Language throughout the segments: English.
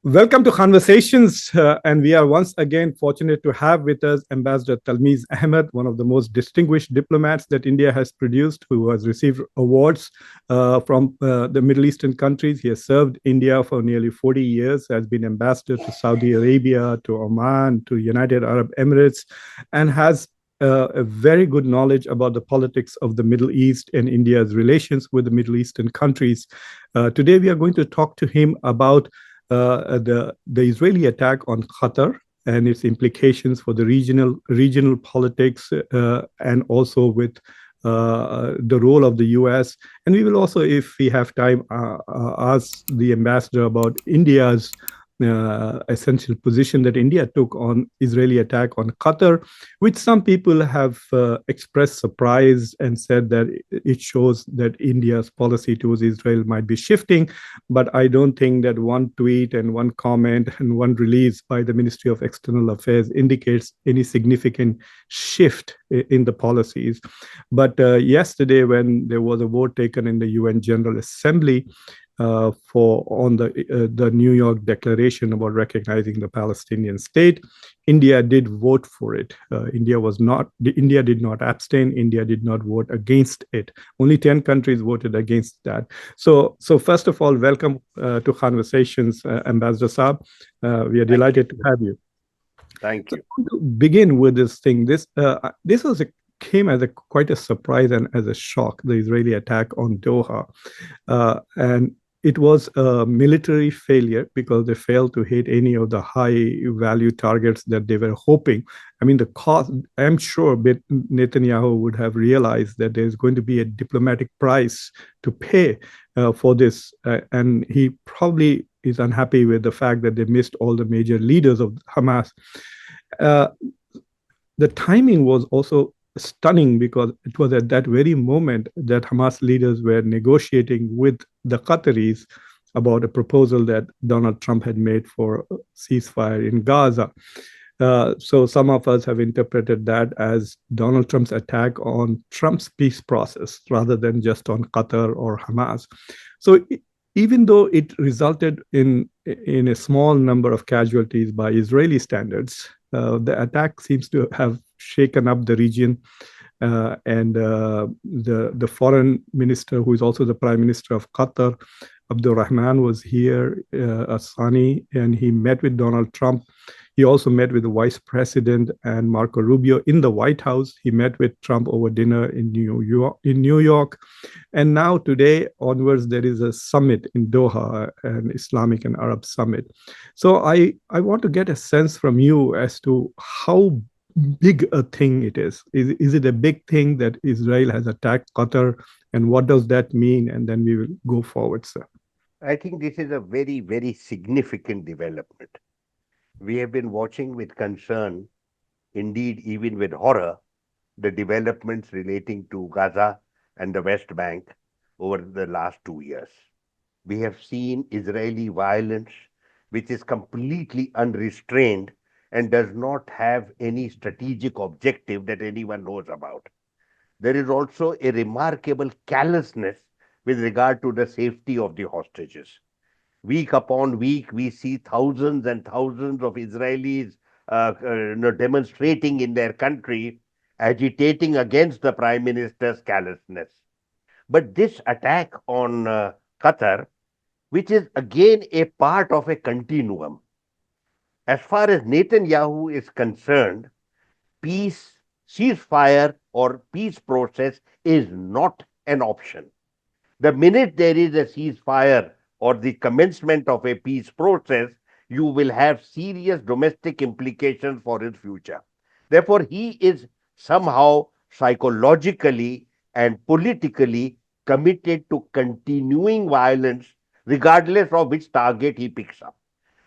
Welcome to Khanversations, and we are once again fortunate to have with us Ambassador Talmiz Ahmed, one of the most distinguished diplomats that India has produced, who has received awards from the Middle Eastern countries. He has served India for nearly 40 years, has been ambassador to Saudi Arabia, to Oman, to United Arab Emirates, and has a very good knowledge about the politics of the Middle East and India's relations with the Middle Eastern countries. Today, we are going to talk to him about the Israeli attack on Qatar and its implications for the regional politics and also with the role of the U.S. And we will also, if we have time, ask the ambassador about India's essential position that India took on Israeli attack on Qatar, which some people have expressed surprise and said that it shows that India's policy towards Israel might be shifting. But I don't think that one tweet and one comment and one release by the Ministry of External Affairs indicates any significant shift in the policies. But yesterday, when there was a vote taken in the UN General Assembly, for on the New York Declaration about recognizing the Palestinian state, India did vote for it. India did not abstain. India did not vote against it. Only 10 countries voted against that. So first of all, welcome to Khanversations, Ambassador Saab. We are delighted to have you. Thank you. To begin with this thing, this was came as quite a surprise and as a shock, the Israeli attack on Doha. And it was a military failure because they failed to hit any of the high value targets that they were hoping. I mean, the cost, I'm sure Netanyahu would have realized that there's going to be a diplomatic price to pay for this. And he probably is unhappy with the fact that they missed all the major leaders of Hamas. The timing was also stunning because it was at that very moment that Hamas leaders were negotiating with the Qataris about a proposal that Donald Trump had made for a ceasefire in Gaza. So some of us have interpreted that as Donald Trump's attack on Trump's peace process rather than just on Qatar or Hamas. So even though it resulted in a small number of casualties by Israeli standards, the attack seems to have shaken up the region. And the foreign minister, who is also the prime minister of Qatar, Abdul Rahman, was here, Asani, and he met with Donald Trump. He also met with the vice president and Marco Rubio in the White House. He met with Trump over dinner in New York. And now today onwards, there is a summit in Doha, an Islamic and Arab summit. So I want to get a sense from you as to how big a thing it is. Is it a big thing that Israel has attacked Qatar? And what does that mean? And then we will go forward, sir. I think this is a very, very significant development. We have been watching with concern, indeed, even with horror, the developments relating to Gaza and the West Bank over the last 2 years. We have seen Israeli violence, which is completely unrestrained and does not have any strategic objective that anyone knows about. There is also a remarkable callousness with regard to the safety of the hostages. Week upon week, we see thousands and thousands of Israelis demonstrating in their country, agitating against the Prime Minister's callousness. But this attack on Qatar, which is again a part of a continuum, as far as Netanyahu is concerned, peace, ceasefire, or peace process is not an option. The minute there is a ceasefire or the commencement of a peace process, you will have serious domestic implications for his future. Therefore, he is somehow psychologically and politically committed to continuing violence, regardless of which target he picks up.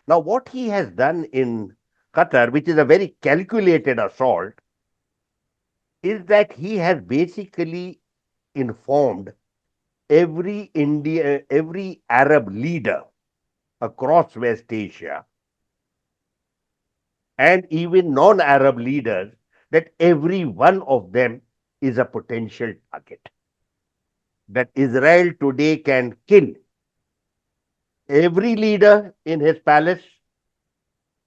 Now, what he has done in Qatar, which is a very calculated assault, is that he has basically informed every Arab leader across West Asia and even non-Arab leaders that every one of them is a potential target. That Israel today can kill Every leader in his palace,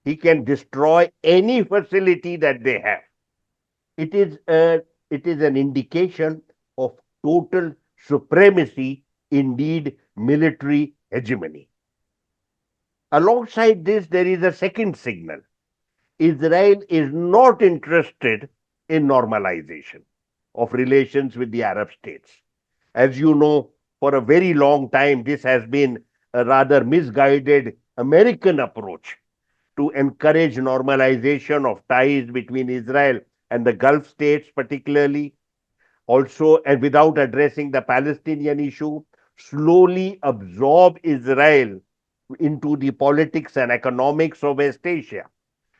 he can destroy any facility that they have. It is an indication of total supremacy, indeed military hegemony. Alongside this, there is a second signal. Israel is not interested in normalization of relations with the Arab states. As you know, for a very long time, this has been a rather misguided American approach to encourage normalization of ties between Israel and the Gulf states, particularly, also, and without addressing the Palestinian issue, slowly absorb Israel into the politics and economics of West Asia.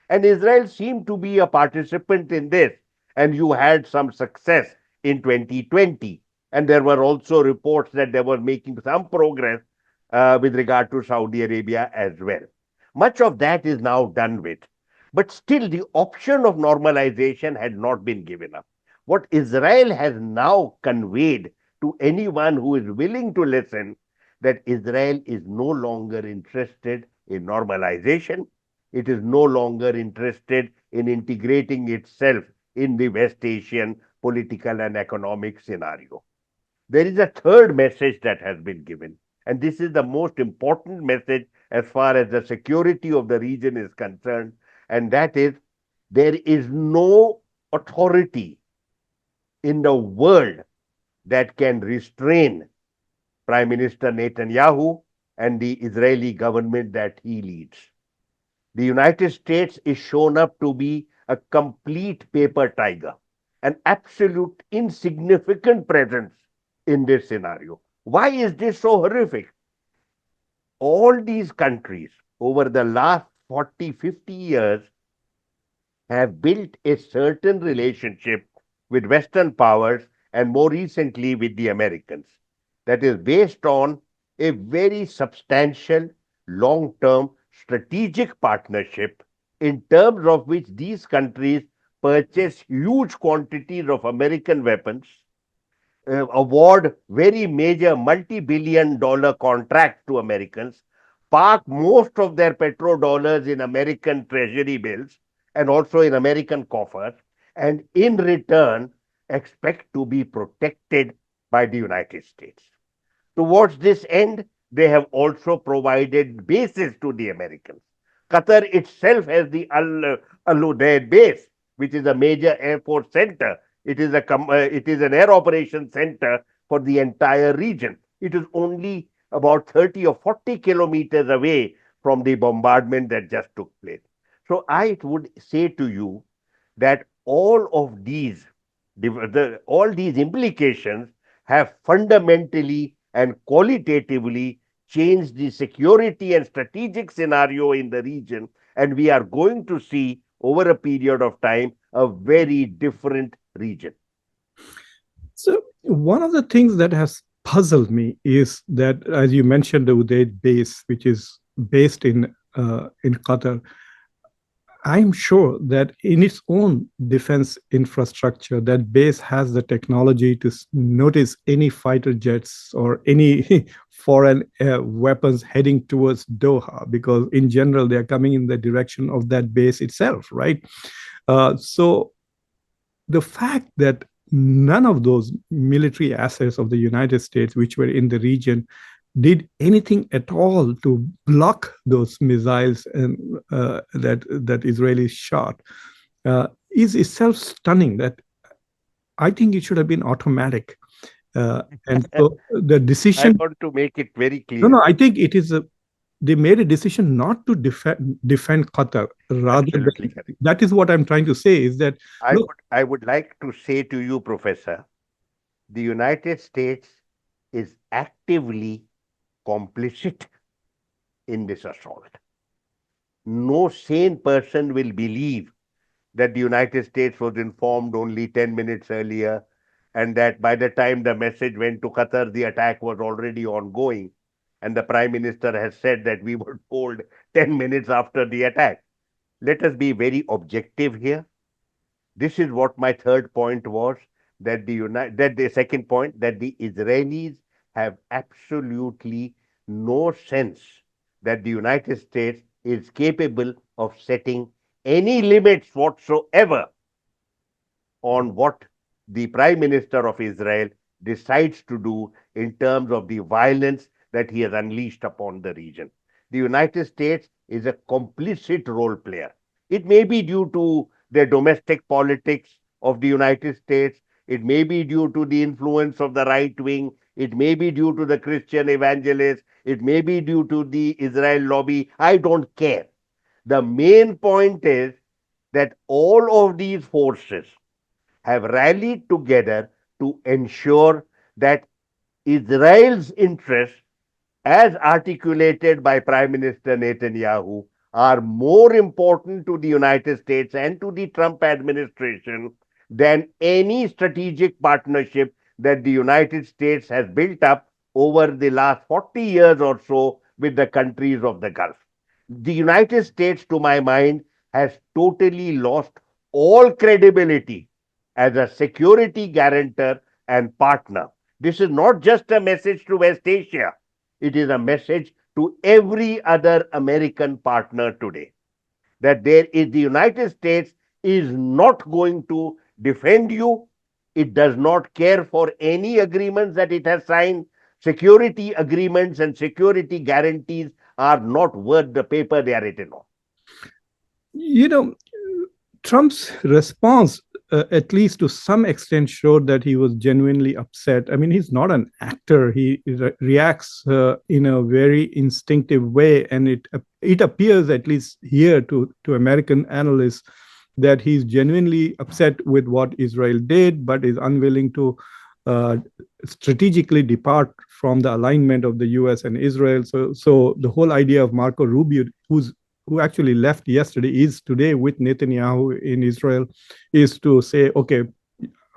And Israel seemed to be a participant in this. And you had some success in 2020. And there were also reports that they were making some progress with regard to Saudi Arabia as well. Much of that is now done with. But still, the option of normalization had not been given up. What Israel has now conveyed to anyone who is willing to listen, that Israel is no longer interested in normalization. It is no longer interested in integrating itself in the West Asian political and economic scenario. There is a third message that has been given, and this is the most important message as far as the security of the region is concerned, and that is there is no authority in the world that can restrain Prime Minister Netanyahu and the Israeli government that he leads. The United States is shown up to be a complete paper tiger, an absolute insignificant presence in this scenario. Why is this so horrific? All these countries over the last 40, 50 years have built a certain relationship with Western powers and more recently with the Americans that is based on a very substantial long term strategic partnership in terms of which these countries purchase huge quantities of American weapons, award very major multi-billion dollar contracts to Americans, park most of their petrodollars in American treasury bills and also in American coffers, and in return expect to be protected by the United States. Towards this end, they have also provided bases to the Americans. Qatar itself has the Al Udeid base, which is a major air force center. It is an air operation center for the entire region. It is only about 30 or 40 kilometers away from the bombardment that just took place. So I would say to you that all these implications have fundamentally and qualitatively changed the security and strategic scenario in the region, and we are going to see over a period of time a very different region. So one of the things that has puzzled me is that, as you mentioned, the Udeid base, which is based in Qatar, I'm sure that in its own defense infrastructure, that base has the technology to notice any fighter jets or any foreign weapons heading towards Doha, because in general, they are coming in the direction of that base itself, right? So the fact that none of those military assets of the United States, which were in the region, did anything at all to block those missiles and that Israelis shot is itself stunning. That I think it should have been automatic. And so the decision. I want to make it very No, clear. no. I think it is they made a decision not to defend Qatar. Rather, that is what I'm trying to say. Is that look, I would like to say to you, Professor, the United States is actively complicit in this assault. No sane person will believe that the United States was informed only 10 minutes earlier and that by the time the message went to Qatar, the attack was already ongoing. And the Prime Minister has said that we were told 10 minutes after the attack. Let us be very objective here. This is what my third point was, that the second point, that the Israelis have absolutely no sense that the United States is capable of setting any limits whatsoever on what the Prime Minister of Israel decides to do in terms of the violence that he has unleashed upon the region. The United States is a complicit role player. It may be due to the domestic politics of the United States, it may be due to the influence of the right wing, it may be due to the Christian evangelists, it may be due to the Israel lobby. I don't care. The main point is that all of these forces have rallied together to ensure that Israel's interests, as articulated by Prime Minister Netanyahu, are more important to the United States and to the Trump administration than any strategic partnership that the United States has built up over the last 40 years or so with the countries of the Gulf. The United States, to my mind, has totally lost all credibility as a security guarantor and partner. This is not just a message to West Asia, it is a message to every other American partner today that the United States is not going to defend you. It does not care for any agreements that it has signed. Security agreements and security guarantees are not worth the paper they are written on. You know, Trump's response, at least to some extent, showed that he was genuinely upset. I mean, he's not an actor. He reacts in a very instinctive way, and it appears, at least here to American analysts, that he's genuinely upset with what Israel did, but is unwilling to uh, strategically depart from the alignment of the U.S. and Israel. So the whole idea of Marco Rubio, who actually left yesterday, is today with Netanyahu in Israel, is to say, okay,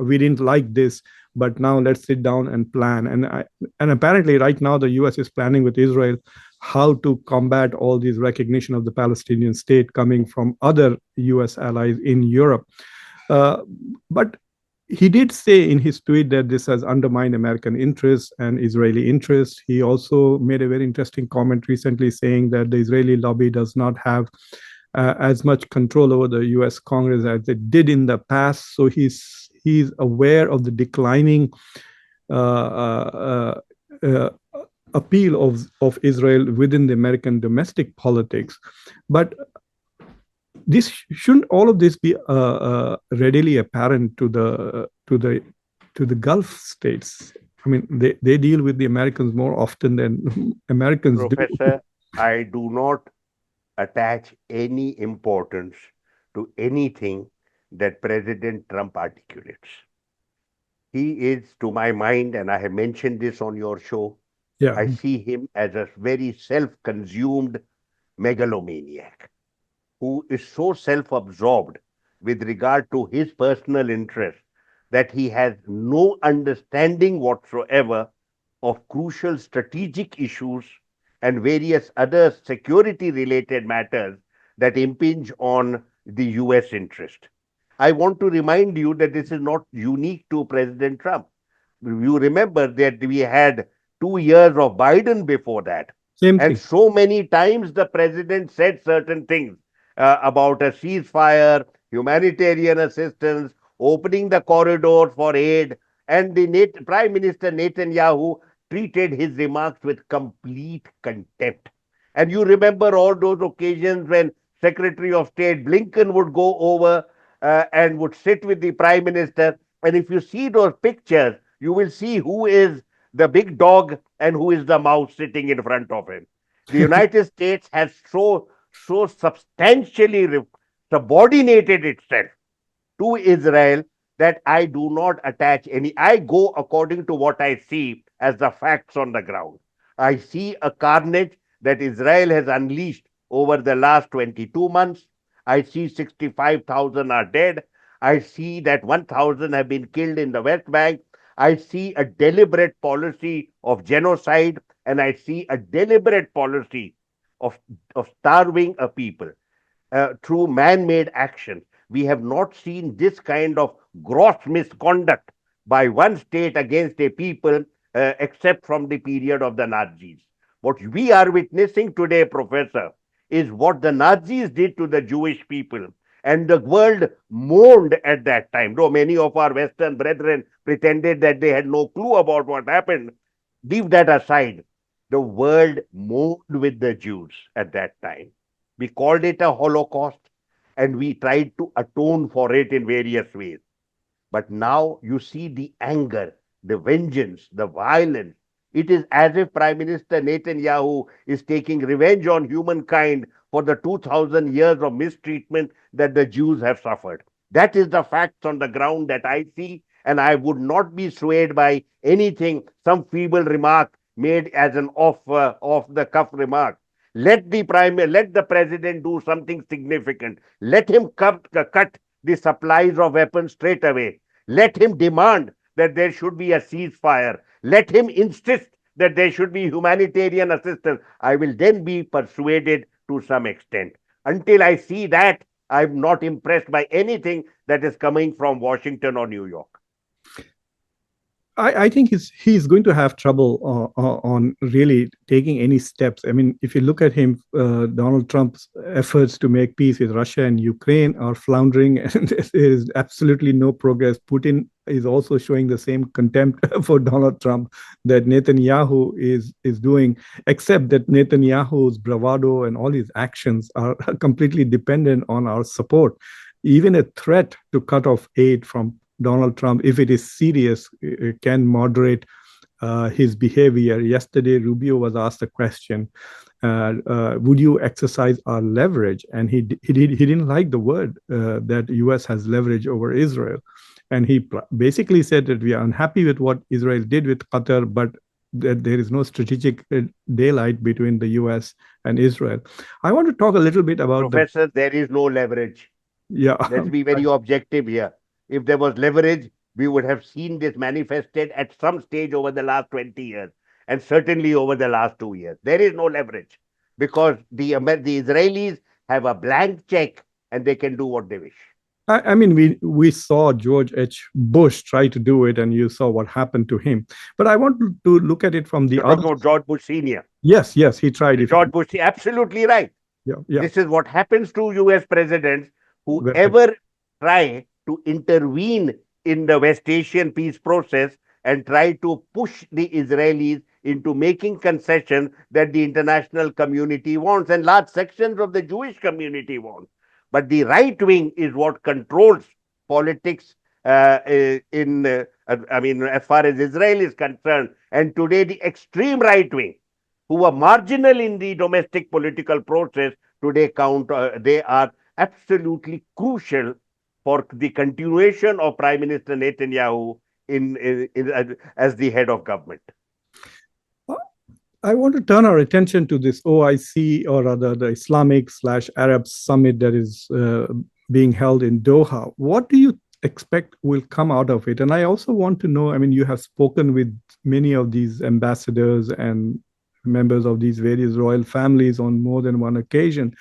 we didn't like this, but now let's sit down and plan. And apparently, right now, the U.S. is planning with Israel how to combat all these recognition of the Palestinian state coming from other U.S. allies in Europe. Uh, but he did say in his tweet that this has undermined American interests and Israeli interests. He also made a very interesting comment recently saying that the Israeli lobby does not have as much control over the U.S. Congress as it did in the past. So he's aware of the declining uh, uh, uh, appeal of Israel within the American domestic politics. But this shouldn't all of this be readily apparent to the Gulf states. I mean, they deal with the Americans more often than Americans do. Professor, I do not attach any importance to anything that President Trump articulates. He is, to my mind, and I have mentioned this on your show, Yeah. I see him as a very self consumed megalomaniac who is so self absorbed with regard to his personal interests that he has no understanding whatsoever of crucial strategic issues and various other security related matters that impinge on the US interest. I want to remind you that this is not unique to President Trump. You remember that we had 2 years of Biden before that. Same And thing. so many times the president said certain things about a ceasefire, humanitarian assistance, opening the corridors for aid, and the Prime Minister Netanyahu treated his remarks with complete contempt. And you remember all those occasions when Secretary of State Blinken would go over and would sit with the Prime Minister. And if you see those pictures, you will see who is the big dog and who is the mouse sitting in front of him. The United States has so substantially subordinated itself to Israel that I do not attach any. I go according to what I see as the facts on the ground. I see a carnage that Israel has unleashed over the last 22 months. I see 65,000 are dead. I see that 1,000 have been killed in the West Bank. I see a deliberate policy of genocide, and I see a deliberate policy of, of starving a people through man made actions. We have not seen this kind of gross misconduct by one state against a people except from the period of the Nazis. What we are witnessing today, Professor, is what the Nazis did to the Jewish people. And the world mourned at that time. Though many of our Western brethren pretended that they had no clue about what happened, leave that aside. The world mourned with the Jews at that time. We called it a Holocaust and we tried to atone for it in various ways. But now you see the anger, the vengeance, the violence. It is as if Prime Minister Netanyahu is taking revenge on humankind for the 2000 years of mistreatment that the Jews have suffered. That is the facts on the ground that I see, and I would not be swayed by anything, some feeble remark made as an off the cuff remark. Let the president do something significant. Let him cut the supplies of weapons straight away. Let him demand that there should be a ceasefire. Let him insist that there should be humanitarian assistance. I will then be persuaded to some extent. Until I see that, I'm not impressed by anything that is coming from Washington or New York. I think he's going to have trouble on really taking any steps. I mean, if you look at him, Donald Trump's efforts to make peace with Russia and Ukraine are floundering, and there is absolutely no progress. Putin is also showing the same contempt for Donald Trump that Netanyahu is doing, except that Netanyahu's bravado and all his actions are completely dependent on our support. Even a threat to cut off aid from Donald Trump, if it is serious, can moderate his behavior. Yesterday, Rubio was asked a question: "Would you exercise our leverage?" And he didn't like the word that U.S. has leverage over Israel, and he basically said that we are unhappy with what Israel did with Qatar, but that there is no strategic daylight between the U.S. and Israel. I want to talk a little bit about Professor, there is no leverage. Yeah. Let's be very objective here. If there was leverage, we would have seen this manifested at some stage over the last 20 years and certainly over the last 2 years. There is no leverage because the Israelis have a blank check and they can do what they wish. I mean, we saw George H. Bush try to do it, and you saw what happened to him. But I want to look at it from the You're other. talking about George Bush Sr. Yes, he tried it. George Bush, absolutely right. Yeah. This is what happens to US presidents who ever try to intervene in the West Asian peace process and try to push the Israelis into making concessions that the international community wants and large sections of the Jewish community want. But the right wing is what controls politics I mean, as far as Israel is concerned. And today, the extreme right wing, who were marginal in the domestic political process, today they are absolutely crucial for the continuation of Prime Minister Netanyahu as the head of government. I want to turn our attention to this OIC, or rather the Islamic/Arab summit that is being held in Doha. What do you expect will come out of it? And I also want to know, I mean, you have spoken with many of these ambassadors and members of these various royal families on more than one occasion.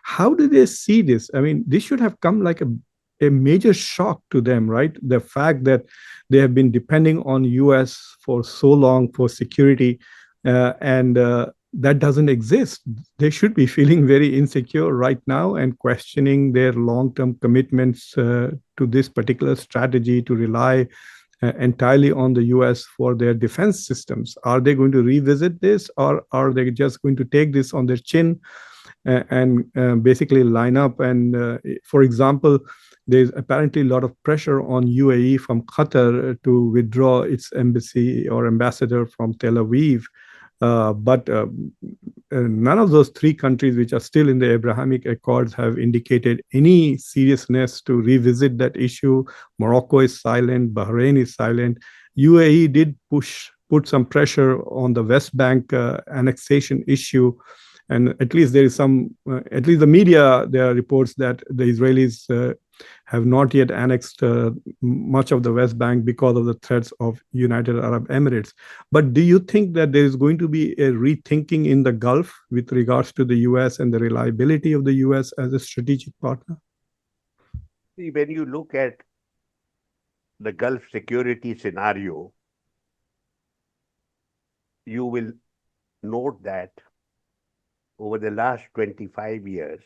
How do they see this? I mean, this should have come like a major shock to them, right? The fact that they have been depending on US for so long for security, and that doesn't exist. They should be feeling very insecure right now and questioning their long-term commitments to this particular strategy to rely entirely on the US for their defense systems. Are they going to revisit this, or are they just going to take this on their chin and basically line up? And for example, there's apparently a lot of pressure on UAE from Qatar to withdraw its embassy or ambassador from Tel Aviv. But none of those three countries, which are still in the Abrahamic Accords, have indicated any seriousness to revisit that issue. Morocco is silent. Bahrain is silent. UAE did put some pressure on the West Bank annexation issue. And at least there is at least the media, there are reports that the Israelis have not yet annexed much of the West Bank because of the threats of United Arab Emirates. But do you think that there is going to be a rethinking in the Gulf with regards to the US and the reliability of the US as a strategic partner? See, when you look at the Gulf security scenario, you will note that over the last 25 years,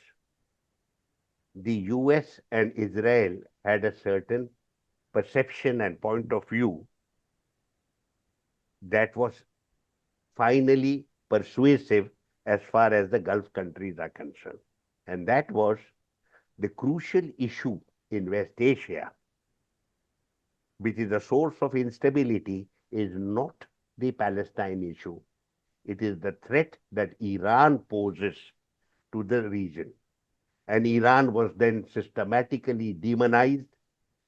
the US and Israel had a certain perception and point of view that was finally persuasive as far as the Gulf countries are concerned. And that was the crucial issue in West Asia, which is a source of instability, is not the Palestine issue. It is the threat that Iran poses to the region. And Iran was then systematically demonized.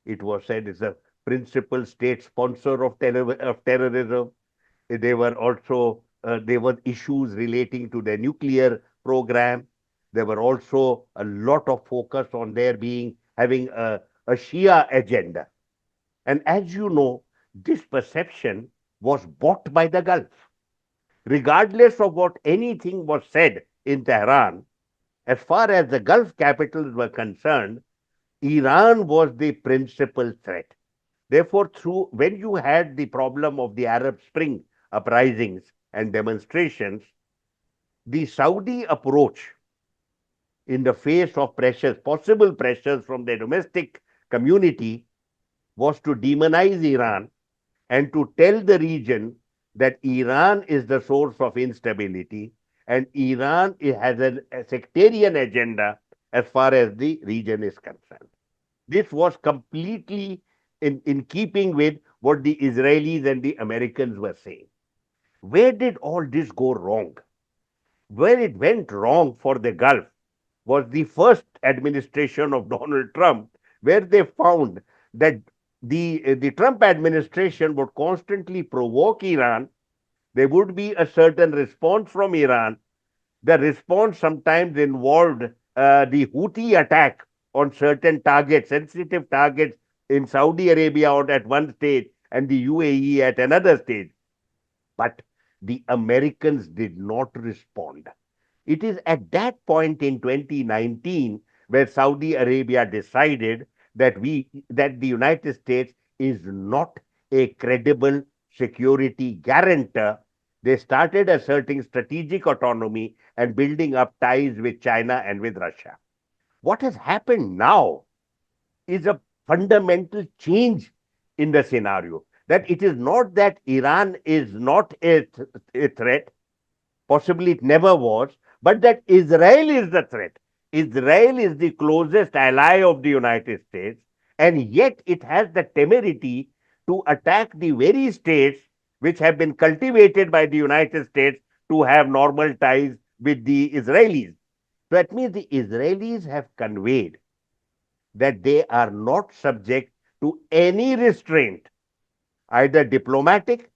It was said it's a principal state sponsor of terrorism. There were issues relating to their nuclear program. There were also a lot of focus on their being having a Shia agenda. And as you know, this perception was bought by the Gulf. Regardless of what anything was said in Tehran, as far as the Gulf capitals were concerned, Iran was the principal threat. Therefore, when you had the problem of the Arab Spring uprisings and demonstrations, the Saudi approach in the face of pressures, possible pressures from the domestic community, was to demonize Iran and to tell the region that Iran is the source of instability and Iran has a sectarian agenda as far as the region is concerned. This was completely in keeping with what the Israelis and the Americans were saying. Where did all this go wrong? Where it went wrong for the Gulf was the first administration of Donald Trump, where they found that the Trump administration would constantly provoke Iran. There would be a certain response from Iran. The response sometimes involved the Houthi attack on certain targets, sensitive targets in Saudi Arabia at one stage and the UAE at another stage. But the Americans did not respond. It is at that point in 2019 where Saudi Arabia decided that the United States is not a credible security guarantor. They started asserting strategic autonomy and building up ties with China and with Russia. What has happened now is a fundamental change in the scenario. That it is not that Iran is not a threat, possibly it never was, but that Israel is the threat. Israel is the closest ally of the United States, and yet it has the temerity to attack the very states which have been cultivated by the United States to have normal ties with the Israelis. So that means the Israelis have conveyed that they are not subject to any restraint, either diplomatic,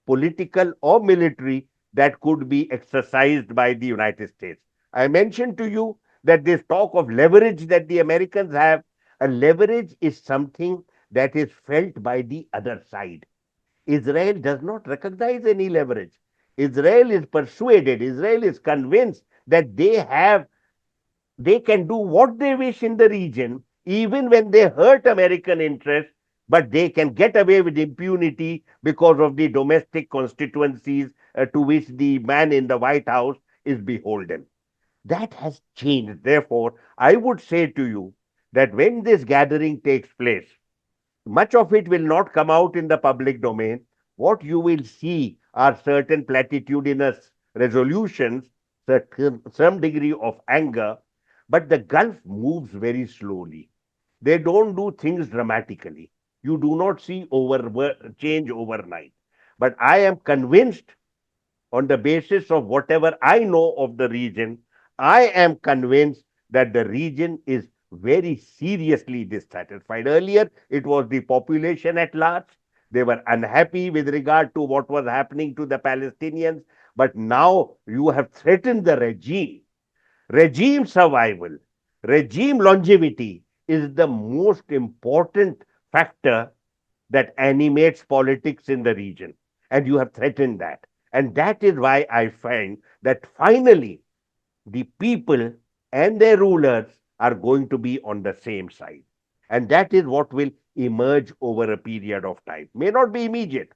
political, or military, that could be exercised by the United States. I mentioned to you that this talk of leverage that the Americans have, a leverage is something that is felt by the other side. Israel does not recognize any leverage. Israel is persuaded, Israel is convinced that they can do what they wish in the region, even when they hurt American interests, but they can get away with impunity because of the domestic constituencies to which the man in the White House is beholden. That has changed. Therefore, I would say to you that when this gathering takes place, much of it will not come out in the public domain. What you will see are certain platitudinous resolutions, some degree of anger, but the Gulf moves very slowly. They don't do things dramatically. You do not see change overnight. But I am convinced, on the basis of whatever I know of the region, I am convinced that the region is very seriously dissatisfied. Earlier, it was the population at large. They were unhappy with regard to what was happening to the Palestinians. But now you have threatened the regime. Regime survival, regime longevity is the most important factor that animates politics in the region. And you have threatened that. And that is why I find that finally the people and their rulers are going to be on the same side. And that is what will emerge over a period of time. May not be immediate.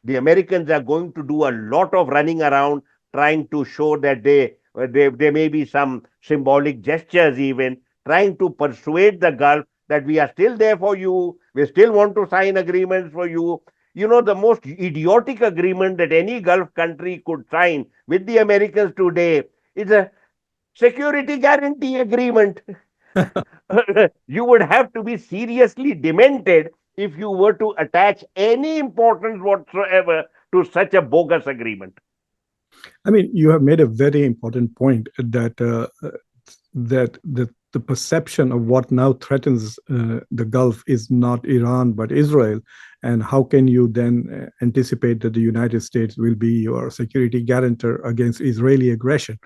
The Americans are going to do a lot of running around trying to show that there may be some symbolic gestures, even trying to persuade the Gulf that we are still there for you, we still want to sign agreements for you. You know, the most idiotic agreement that any Gulf country could sign with the Americans today is a security guarantee agreement. You would have to be seriously demented if you were to attach any importance whatsoever to such a bogus agreement. I mean, you have made a very important point that the perception of what now threatens the Gulf is not Iran but Israel, and how can you then anticipate that the United States will be your security guarantor against Israeli aggression?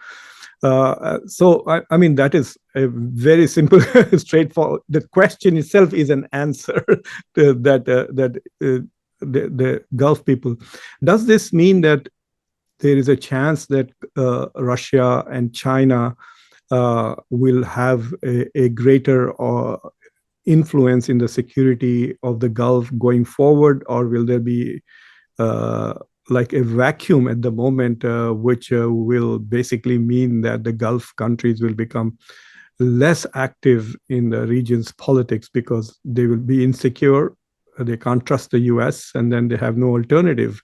I mean, that is a very simple, straightforward. The question itself is an answer that the Gulf people. Does this mean that there is a chance that Russia and China will have a greater influence in the security of the Gulf going forward, or will there be uh, like a vacuum at the moment, which will basically mean that the Gulf countries will become less active in the region's politics because they will be insecure, they can't trust the US, and then they have no alternative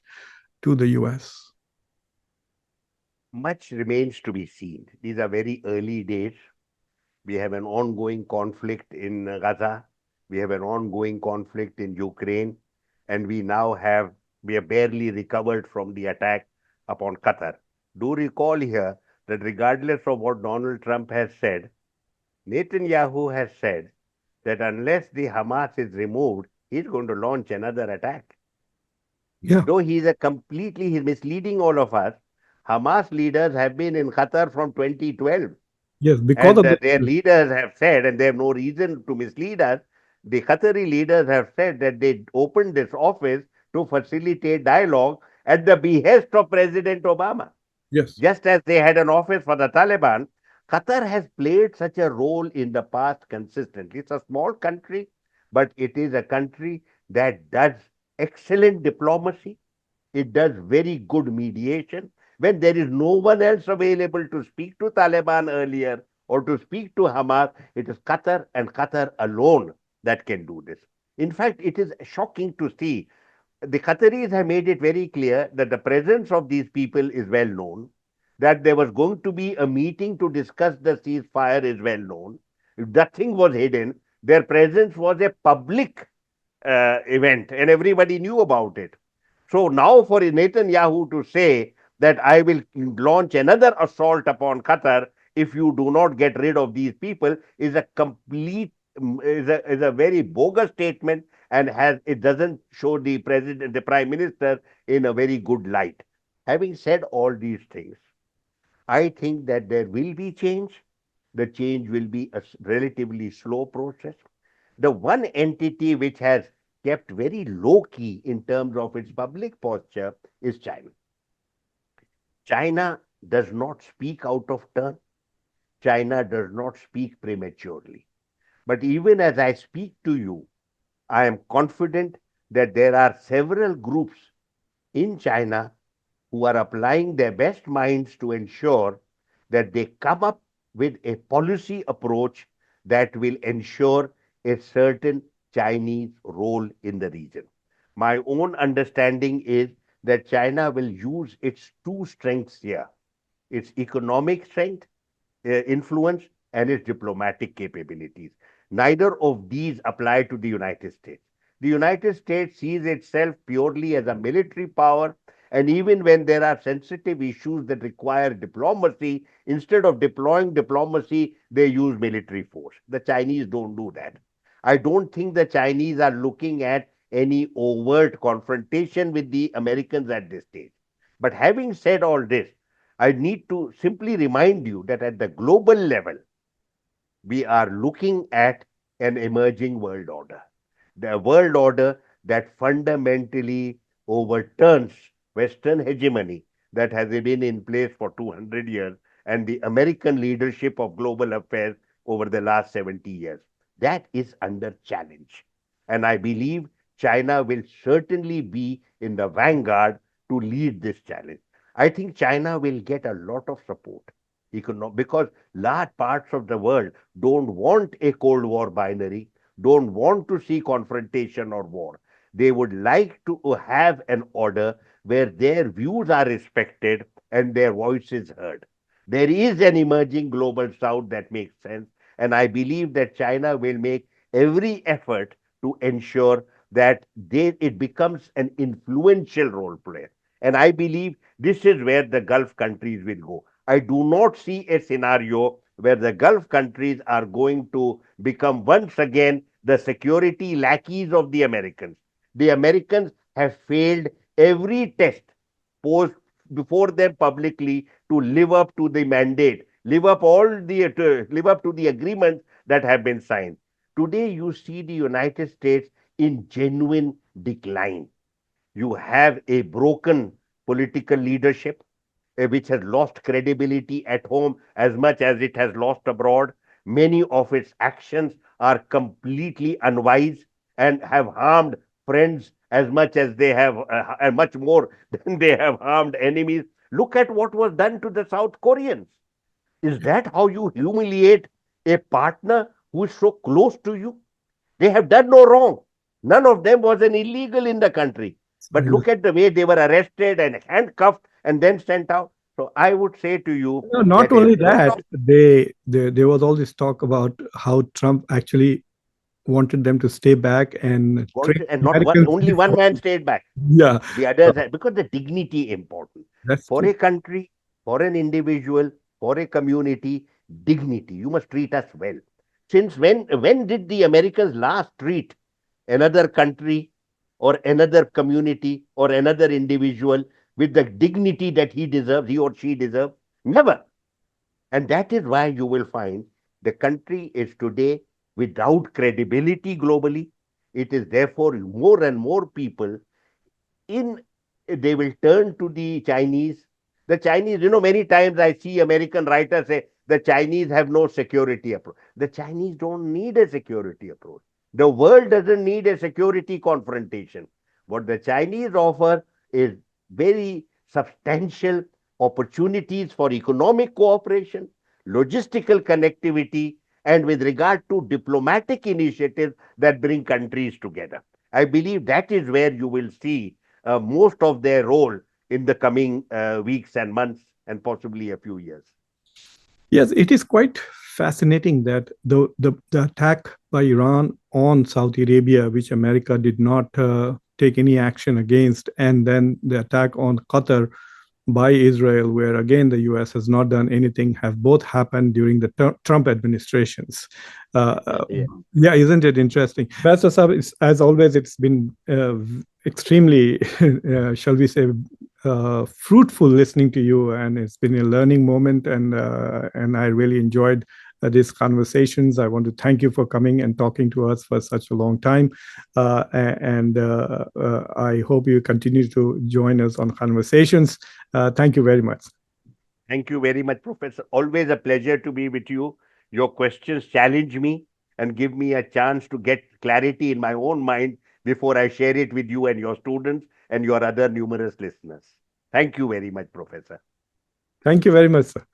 to the US? Much remains to be seen. These are very early days. We have an ongoing conflict in Gaza. We have an ongoing conflict in Ukraine. And we have barely recovered from the attack upon Qatar. Do recall here that regardless of what Donald Trump has said, Netanyahu has said that unless the Hamas is removed, he's going to launch another attack. Yeah. Though he's misleading all of us. Hamas leaders have been in Qatar from 2012. Yes, because And of the their leaders have said, and they have no reason to mislead us, the Qatari leaders have said that they opened this office to facilitate dialogue at the behest of President Obama. yes, Just as they had an office for the Taliban, Qatar has played such a role in the past consistently. It's a small country, but it is a country that does excellent diplomacy. It does very good mediation. When there is no one else available to speak to Taliban earlier or to speak to Hamas, it is Qatar and Qatar alone that can do this. In fact, it is shocking to see. The Qataris have made it very clear that the presence of these people is well known, that there was going to be a meeting to discuss the ceasefire is well known. Nothing was hidden. Their presence was a public event and everybody knew about it. So now for Netanyahu to say that I will launch another assault upon Qatar if you do not get rid of these people is a complete is a very bogus statement, and has it doesn't show the president, the prime minister, in a very good light. Having said all these things, I think that there will be change. The change will be a relatively slow process. The one entity which has kept very low key in terms of its public posture is China. China does not speak out of turn. China does not speak prematurely. But even as I speak to you, I am confident that there are several groups in China who are applying their best minds to ensure that they come up with a policy approach that will ensure a certain Chinese role in the region. My own understanding is that China will use its two strengths here, its economic strength, influence, and its diplomatic capabilities. Neither of these apply to the United States. The United States sees itself purely as a military power, and even when there are sensitive issues that require diplomacy, instead of deploying diplomacy, they use military force. The Chinese don't do that. I don't think the Chinese are looking at any overt confrontation with the Americans at this stage. But having said all this, I need to simply remind you that at the global level, we are looking at an emerging world order. The world order that fundamentally overturns Western hegemony that has been in place for 200 years and the American leadership of global affairs over the last 70 years. That is under challenge. And I believe China will certainly be in the vanguard to lead this challenge. I think China will get a lot of support because large parts of the world don't want a Cold War binary, don't want to see confrontation or war. They would like to have an order where their views are respected and their voices heard. There is an emerging global south that makes sense, and I believe that China will make every effort to ensure that it becomes an influential role player. And I believe this is where the Gulf countries will go. I do not see a scenario where the Gulf countries are going to become once again the security lackeys of the Americans. The Americans have failed every test posed before them publicly to live up to the mandate, live up to the agreements that have been signed. Today, you see the United States in genuine decline. You have a broken political leadership which has lost credibility at home as much as it has lost abroad. Many of its actions are completely unwise and have harmed friends as much as they have, and much more than they have harmed enemies. Look at what was done to the South Koreans. Is that how you humiliate a partner who is so close to you? They have done no wrong. None of them was an illegal in the country. But look at the way they were arrested and handcuffed and then sent out. So I would say to you No, not that a only lot that, of there was all this talk about how Trump actually wanted them to stay back and train wanted, and not one, Americans only one before. man stayed back. Yeah, The others, because the dignity important that's for true. a country, for an individual, for a community. Dignity. You must treat us well. Since when did the Americans last treat another country or another community or another individual with the dignity that he deserves, he or she deserves? Never. And that is why you will find the country is today without credibility globally. It is therefore more and more people in they will turn to the Chinese. The Chinese, many times I see American writers say the Chinese have no security approach. The Chinese don't need a security approach. The world doesn't need a security confrontation. What the Chinese offer is very substantial opportunities for economic cooperation, logistical connectivity, and with regard to diplomatic initiatives that bring countries together. I believe that is where you will see most of their role in the coming weeks and months and possibly a few years. Yes, it is quite fascinating that the attack by Iran on Saudi Arabia, which America did not take any action against, and then the attack on Qatar by Israel, where again the US has not done anything, have both happened during the Trump administrations. Yeah. Yeah, isn't it interesting? Pastor Saab, as always, it's been extremely, shall we say, fruitful listening to you, and it's been a learning moment, and I really enjoyed these conversations. I want to thank you for coming and talking to us for such a long time, and I hope you continue to join us on Khanversations. Thank you very much. Thank you very much, Professor. Always a pleasure to be with you. Your questions challenge me and give me a chance to get clarity in my own mind before I share it with you and your students and your other numerous listeners. Thank you very much, Professor. Thank you very much, sir.